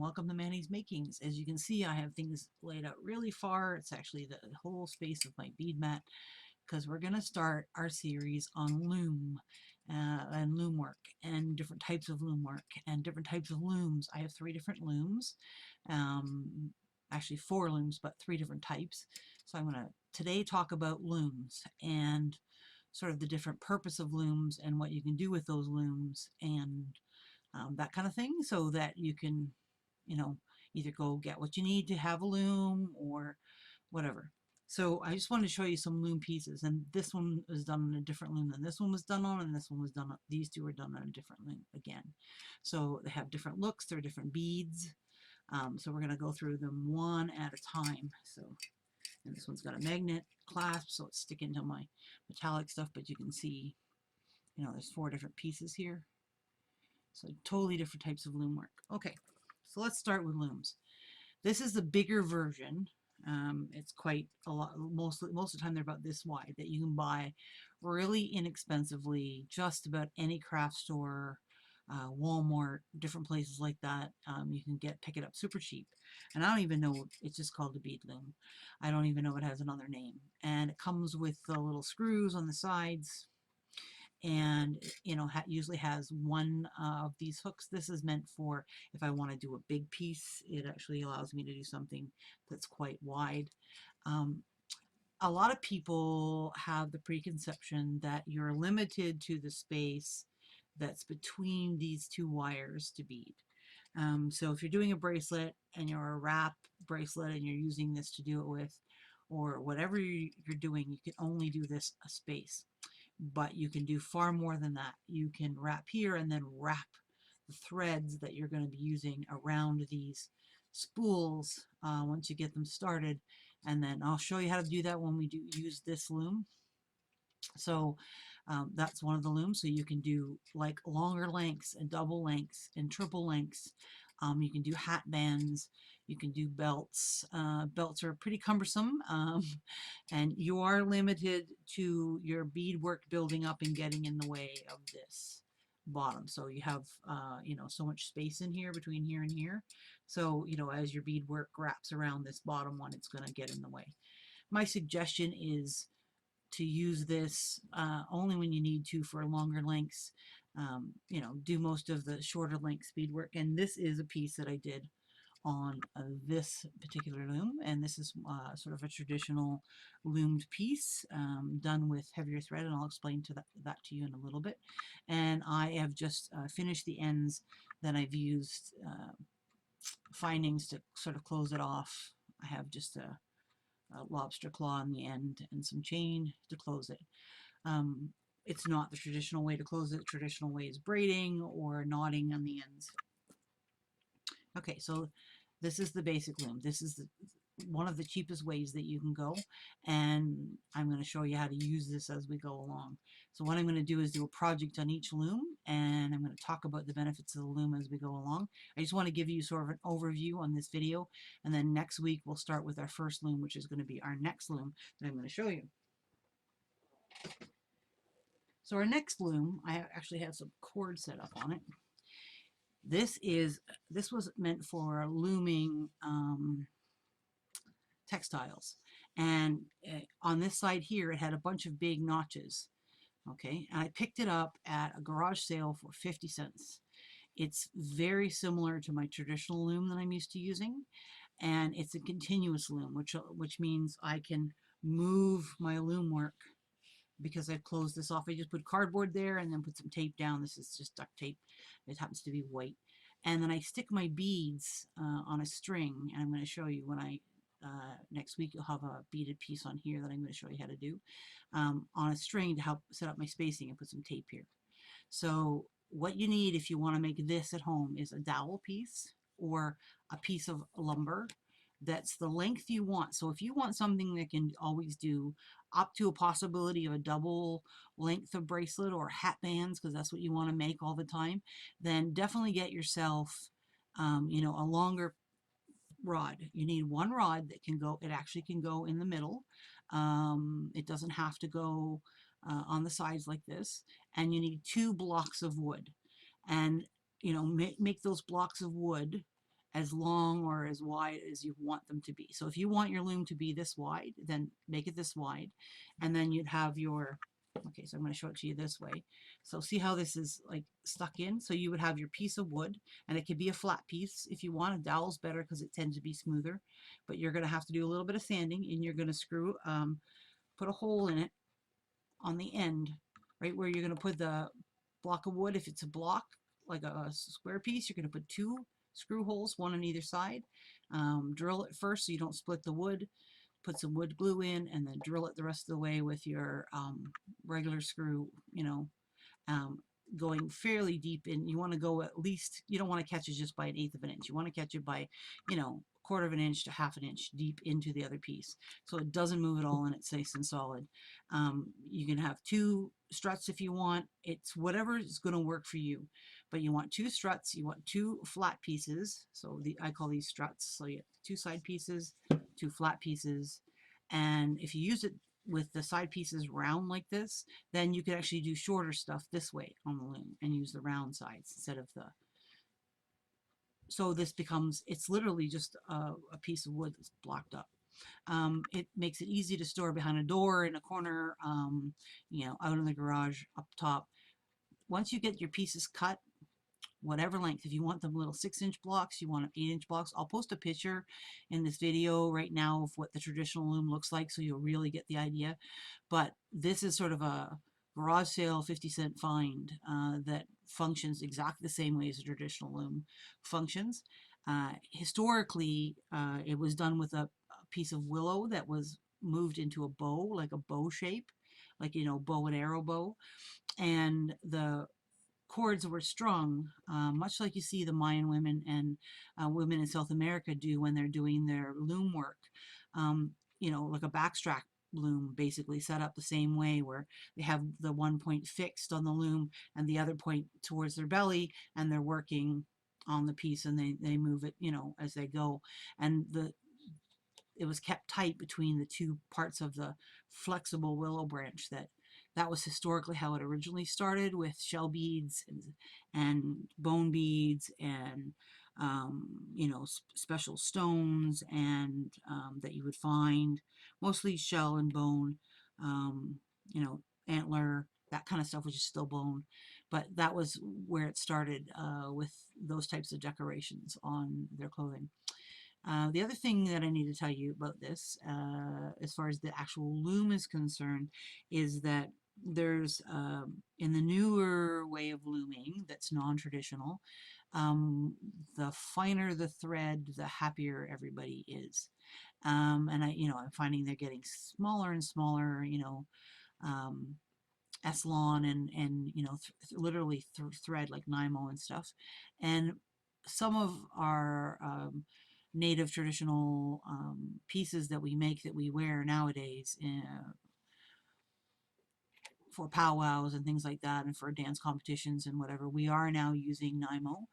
welcome to Manny's Makings. As you can see, I have things laid out really far. It's actually the whole space of my bead mat because we're going to start our series on loom and loom work and different types of loom work and different types of looms. I have 3 different looms, actually 4 looms, but 3 different types. So I'm going to today talk about looms and sort of the different purpose of looms and what you can do with those looms and that kind of thing, so that you can, either go get what you need to have a loom or whatever. So I just wanted to show you some loom pieces, and this one was done on a different loom than this one was done on, and this one was done on, these two were done on a different loom again. So they have different looks, they're different beads. So we're going to go through them one at a time. So, and this one's got a magnet clasp, so it's sticking to my metallic stuff, but you can see, there's 4 different pieces here. So totally different types of loom work. Okay, so let's start with looms. This is the bigger version. It's quite a lot, most of the time they're about this wide, that you can buy really inexpensively just about any craft store, Walmart, different places like that. You can pick it up super cheap. And I don't even know, it's just called a bead loom. I don't even know it has another name. And it comes with the little screws on the sides, and usually has one of these hooks. This is meant for if I want to do a big piece. It actually allows me to do something that's quite wide. A lot of people have the preconception that you're limited to the space that's between these 2 wires to bead. So if you're doing a bracelet and you're a wrap bracelet and you're using this to do it with, or whatever you're doing, you can only do this a space. But you can do far more than that. You can wrap here and then wrap the threads that you're going to be using around these spools once you get them started. And then I'll show you how to do that when we do use this loom. So that's one of the looms. So you can do like longer lengths and double lengths and triple lengths. You can do hat bands. You can do belts. Belts are pretty cumbersome, and you are limited to your beadwork building up and getting in the way of this bottom. So you have, so much space in here between here and here. So, as your beadwork wraps around this bottom one, it's going to get in the way. My suggestion is to use this only when you need to for longer lengths. Do most of the shorter length beadwork. And this is a piece that I did on this particular loom, and this is sort of a traditional loomed piece done with heavier thread, and I'll explain that to you in a little bit. And I have just finished the ends. Then I've used findings to sort of close it off. I have just a lobster claw on the end and some chain to close it. It's not the traditional way to close it. The traditional way is braiding or knotting on the ends. Okay, so this is the basic loom. This is one of the cheapest ways that you can go, and I'm going to show you how to use this as we go along. So what I'm going to do is do a project on each loom, and I'm going to talk about the benefits of the loom as we go along. I just want to give you sort of an overview on this video, and then next week we'll start with our first loom, which is going to be our next loom that I'm going to show you. So our next loom, I actually have some cord set up on it. This was meant for looming textiles, and on this side here it had a bunch of big notches. Okay, and I picked it up at a garage sale for 50 cents. It's very similar to my traditional loom that I'm used to using, and it's a continuous loom, which means I can move my loom work because I've closed this off. I just put cardboard there and then put some tape down. This is just duct tape. It happens to be white. And then I stick my beads on a string, and I'm going to show you when next week you'll have a beaded piece on here that I'm going to show you how to do on a string to help set up my spacing, and put some tape here. So what you need if you want to make this at home is a dowel piece or a piece of lumber that's the length you want. So if you want something that can always do up to a possibility of a double length of bracelet or hat bands, because that's what you want to make all the time, then definitely get yourself a longer rod. You need one rod that can go, it actually can go in the middle. It doesn't have to go on the sides like this. And you need 2 blocks of wood. And make those blocks of wood as long or as wide as you want them to be. So if you want your loom to be this wide, then make it this wide, and then you'd have your, okay, so I'm going to show it to you this way. So see how this is like stuck in? So you would have your piece of wood, and it could be a flat piece. If you want, a dowel's better because it tends to be smoother, but you're going to have to do a little bit of sanding, and you're going to screw, put a hole in it on the end, right where you're going to put the block of wood. If it's a block, like a square piece, you're going to put 2 screw holes, one on either side. Drill it first so you don't split the wood. Put some wood glue in, and then drill it the rest of the way with your regular screw, um, going fairly deep in. You want to go at least, you don't want to catch it just by 1/8 of an inch. You want to catch it by, 1/4 of an inch to 1/2 an inch deep into the other piece. So it doesn't move at all and it's nice and solid. You can have 2 struts if you want. It's whatever is going to work for you. But you want 2 struts, you want 2 flat pieces. So I call these struts. So you have 2 side pieces, 2 flat pieces. And if you use it with the side pieces round like this, then you could actually do shorter stuff this way on the loom and use the round sides instead of the, so this becomes, it's literally just a piece of wood that's blocked up. It makes it easy to store behind a door, in a corner, out in the garage, up top. Once you get your pieces cut, whatever length, if you want them little 6-inch blocks, you want them 8-inch blocks, I'll post a picture in this video right now of what the traditional loom looks like, so you'll really get the idea. But this is sort of a garage sale 50-cent find that functions exactly the same way as a traditional loom functions. Historically, it was done with a piece of willow that was moved into a bow, like a bow shape, like, bow and arrow bow. And the cords were strung, much like you see the Mayan women and women in South America do when they're doing their loom work. Like a backstrap loom, basically set up the same way, where they have the one point fixed on the loom and the other point towards their belly, and they're working on the piece, and they move it, as they go. And it was kept tight between the 2 parts of the flexible willow branch. That was historically how it originally started, with shell beads and bone beads and special stones and that you would find, mostly shell and bone, um, antler, that kind of stuff, which is still bone. But that was where it started, with those types of decorations on their clothing. The other thing that I need to tell you about this, as far as the actual loom is concerned, is that there's, in the newer way of looming that's non-traditional, the finer the thread, the happier everybody is. And I'm finding they're getting smaller and smaller, um, Eslon and literally thread like Nymo and stuff. And some of our native traditional pieces that we make, that we wear nowadays, for powwows and things like that, and for dance competitions and whatever, we are now using Nymo.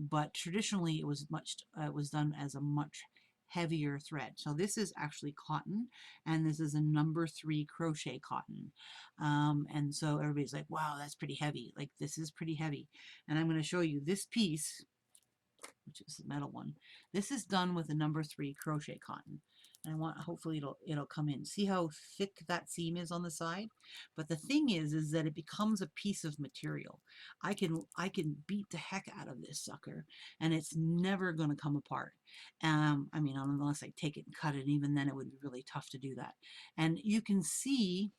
But traditionally it was done as a much heavier thread. So this is actually cotton, and this is a number 3 crochet cotton. And so everybody's like, wow, that's pretty heavy. Like, this is pretty heavy. And I'm going to show you this piece, which is the metal one. This is done with a number 3 crochet cotton. And hopefully it'll come in. See how thick that seam is on the side? But the thing is that it becomes a piece of material. I can beat the heck out of this sucker, and it's never going to come apart. Unless I take it and cut it, and even then it would be really tough to do that. And you can see,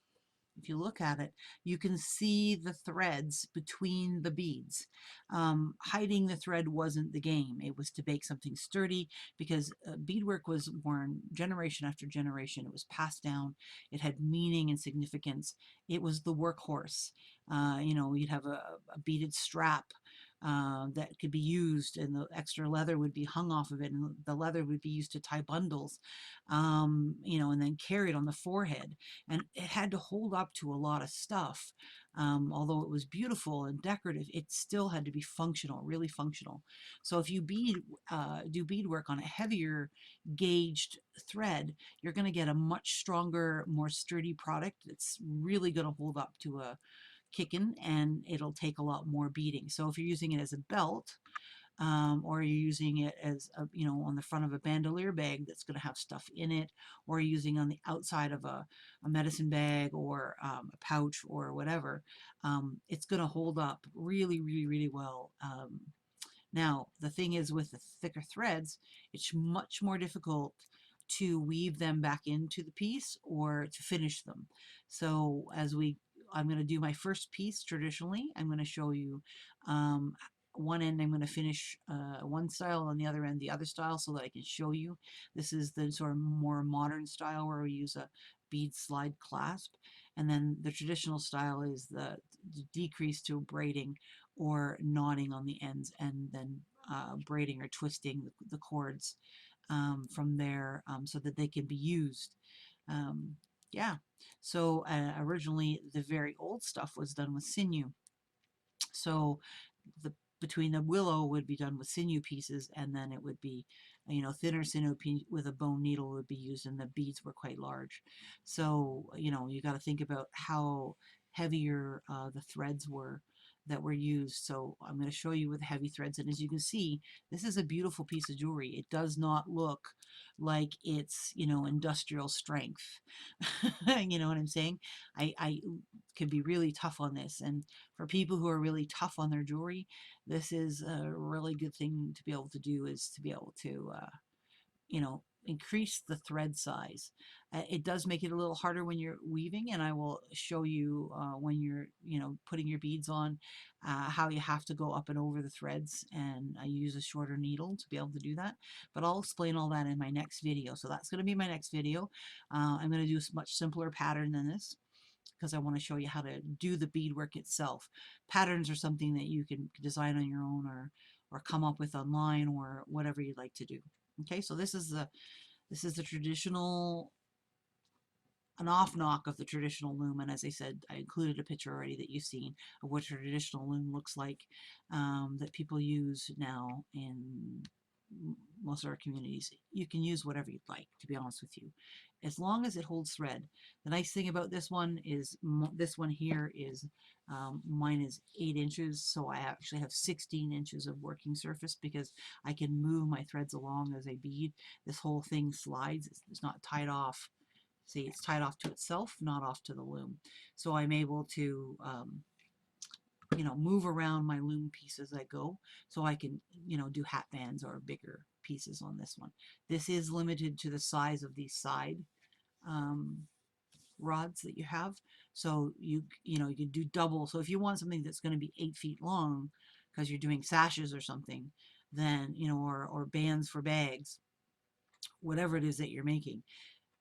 if you look at it, you can see the threads between the beads. Hiding the thread wasn't the game. It was to make something sturdy, because beadwork was worn generation after generation. It was passed down. It had meaning and significance. It was the workhorse. You'd have a beaded strap that could be used, and the extra leather would be hung off of it, and the leather would be used to tie bundles, and then carried on the forehead. And it had to hold up to a lot of stuff. Although it was beautiful and decorative, it still had to be functional, really functional. So if you do beadwork on a heavier gauged thread, you're going to get a much stronger, more sturdy product that's really going to hold up to a kicking, and it'll take a lot more beading. So if you're using it as a belt, or you're using it as a, on the front of a bandolier bag that's going to have stuff in it, or you're using on the outside of a medicine bag or a pouch or whatever, it's going to hold up really, really, really well. Now, the thing is with the thicker threads, it's much more difficult to weave them back into the piece or to finish them. So I'm going to do my first piece traditionally. I'm going to show you um, one end I'm going to finish one style, on the other end the other style, so that I can show you. This is the sort of more modern style where we use a bead slide clasp, and then the traditional style is the decrease to braiding or knotting on the ends, and then braiding or twisting the cords from there, so that they can be used. Um, yeah, so originally the very old stuff was done with sinew. So the between the willow would be done with sinew pieces, and then it would be, thinner sinew with a bone needle would be used, and the beads were quite large. So, you got to think about how heavier the threads were that were used. So I'm going to show you with heavy threads, and as you can see, this is a beautiful piece of jewelry. It does not look like it's, industrial strength. You know what I'm saying? I can be really tough on this, and for people who are really tough on their jewelry, this is a really good thing to be able to do, is to be able to, increase the thread size. It does make it a little harder when you're weaving, and I will show you when you're, putting your beads on, how you have to go up and over the threads, and I use a shorter needle to be able to do that. But I'll explain all that in my next video. So that's going to be my next video. I'm going to do a much simpler pattern than this, because I want to show you how to do the beadwork itself. Patterns are something that you can design on your own, or come up with online, or whatever you'd like to do. Okay, so this is the traditional, an off knock of the traditional loom, and as I said, I included a picture already that you've seen of what a traditional loom looks like, that people use now in most of our communities. You can use whatever you'd like, to be honest with you, as long as it holds thread. The nice thing about this one is this one here is, mine is 8 inches, so I actually have 16 inches of working surface, because I can move my threads along as I bead. This whole thing slides. It's not tied off. See, it's tied off to itself, not off to the loom. So I'm able to, move around my loom piece as I go, so I can, do hat bands or bigger pieces on this one. This is limited to the size of these side rods that you have. So you can do double. So if you want something that's going to be 8 feet long, because you're doing sashes or something, then, or bands for bags, whatever it is that you're making,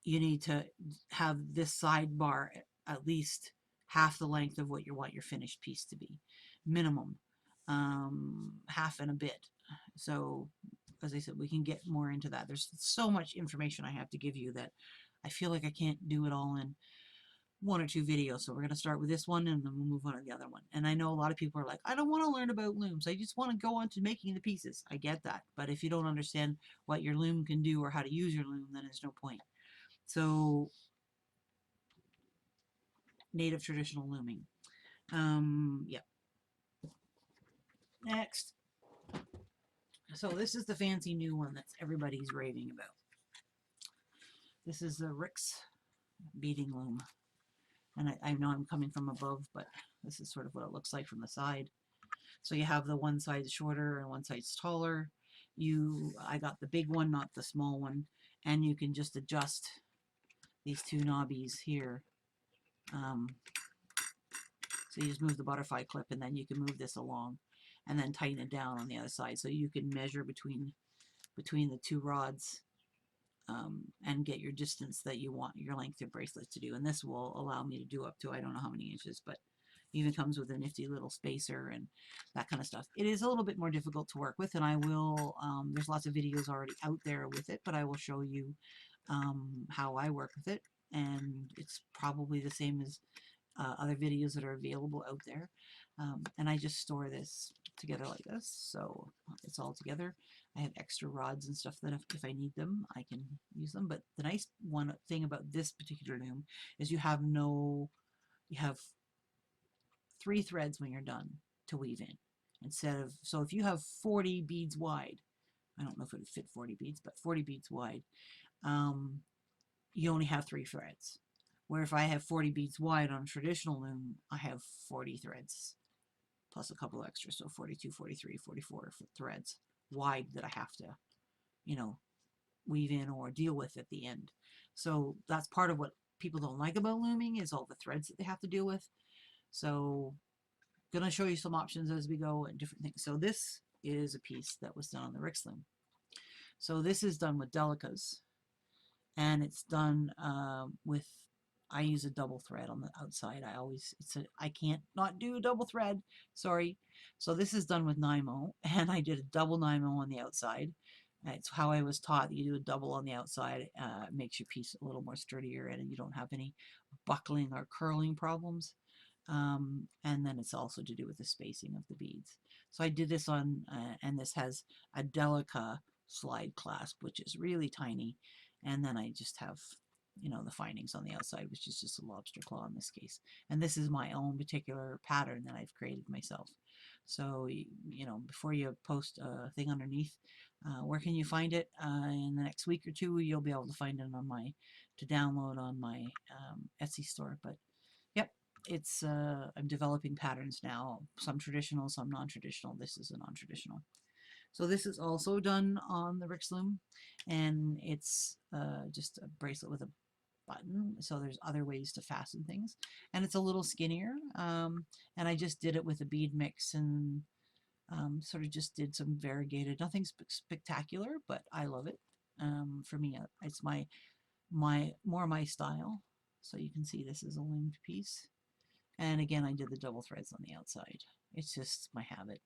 you need to have this sidebar at least half the length of what you want your finished piece to be, minimum, half and a bit. So as I said, we can get more into that. There's so much information I have to give you that I feel like I can't do it all in 1 or 2 videos. So we're going to start with this one, and then we'll move on to the other one. And I know a lot of people are like, I don't want to learn about looms. I just want to go on to making the pieces. I get that. But if you don't understand what your loom can do or how to use your loom, then there's no point. So native traditional looming. Yep. Next. So this is the fancy new one that everybody's raving about. This is the Rick's beading loom. And I know I'm coming from above, but this is sort of what it looks like from the side. So you have the one side shorter and one side's taller. I got the big one, not the small one. And you can just adjust these 2 knobbies here. So you just move the butterfly clip, and then you can move this along and then tighten it down on the other side. So you can measure between the 2 rods, and get your distance that you want your length of bracelet to do. And this will allow me to do up to, I don't know how many inches, but even comes with a nifty little spacer and that kind of stuff. It is a little bit more difficult to work with, and I will, there's lots of videos already out there with it, but I will show you how I work with it. And it's probably the same as other videos that are available out there. And I just store this together like this, so it's all together. I have extra rods and stuff that if I need them, I can use them. But the nice thing about this particular loom is you have 3 threads when you're done to weave in. instead of, so if you have 40 beads wide, I don't know if it would fit 40 beads, but 40 beads wide, you only have 3 threads. Where if I have 40 beads wide on a traditional loom, I have 40 threads plus a couple extras, so 42, 43, 44 threads wide that I have to, you know, weave in or deal with at the end. So that's part of what people don't like about looming, is all the threads that they have to deal with. So I'm going to show you some options as we go and different things. So this is a piece that was done on the Rix loom. So this is done with delicas, and it's done with, I use a double thread on the outside. I can't not do a double thread, sorry. So this is done with Nymo, and I did a double Nymo on the outside. It's how I was taught that you do a double on the outside. It makes your piece a little more sturdier, and you don't have any buckling or curling problems. And then it's also to do with the spacing of the beads. So I did this on, and this has a Delica slide clasp, which is really tiny. And then I just have, you know, the findings on the outside, which is just a lobster claw in this case. And this is my own particular pattern that I've created myself. So, you know, before you post a thing underneath, where can you find it? In the next week or two, you'll be able to find it on my, to download on my Etsy store. But yep, it's I'm developing patterns now, some traditional, some non-traditional. This is a non-traditional. So this is also done on the Rix loom, and it's just a bracelet with a button. So there's other ways to fasten things, and it's a little skinnier. And I just did it with a bead mix, and sort of just did some variegated, nothing spectacular, but I love it. For me, it's more my style. So you can see this is a loomed piece. And again, I did the double threads on the outside. It's just my habit.